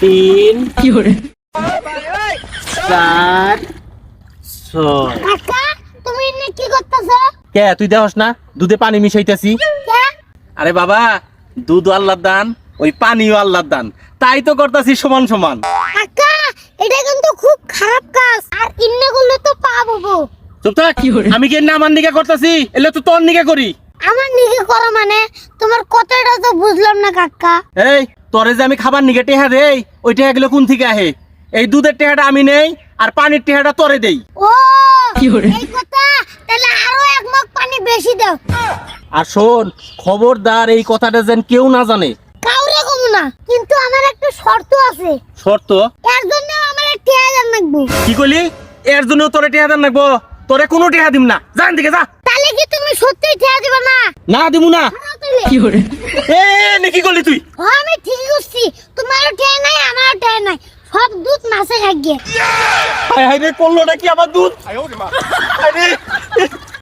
তিন কি hore চার ছয়। কাকা তুমি এনে কি করতেছো? কে তুই দেখস না দুধে পানি মিশাইতেছি? কে? আরে বাবা, দুধ আল্লাহর দান, ওই পানিও আল্লাহর দান, তাই তো করতেছি সমান সমান। কাকা এটা কিন্তু খুব খারাপ কাজ, আর ইন্নে করলে তো পাপ হবো। চুপ থাক। কি করে? আমি কি না আমার নিকে করতেছি, এলে তো তোর নিকে করি। আমার নিকে করো মানে? তোমার কথাটা তো বুঝলাম না কাকা। এই তোরে যে আমি খাবার নিকে টেহা দেই, ওই টেহা গুলো কোন থেকে আহে? এই দুধের টেহাটা আমি নেই, আর পানির টেহাটা তোরে দেই। ও কি hore এই কথা, তাহলে আরো এক মগ পানি বেশি দাও। আর শোন, খবরদার এই কথাটা যেন কেউ না জানে। কাউরে কম না, কিন্তু আমার একটা শর্ত আছে। শর্ত? এর জন্য আমার একটা হাজার লাগবে। কি কইলি? এর জন্য তোরে টেহা দেন লাগবো? তোরে কোনো টেহা দিম না, জান দিকে যা। তাহলে কি তুমি সত্যি ঠেয়া দিবে না? না দিমু না। না তাহলে কি hore এ নে কি করলি তুই? আমি ঠিকই করছি, তোমারও ঠেয়া নাই আমারও ঠেয়া নাই, সব দুধ মাছে খাইয়ে। হায় হায় রে, করলোটা কি আমার দুধ? আরে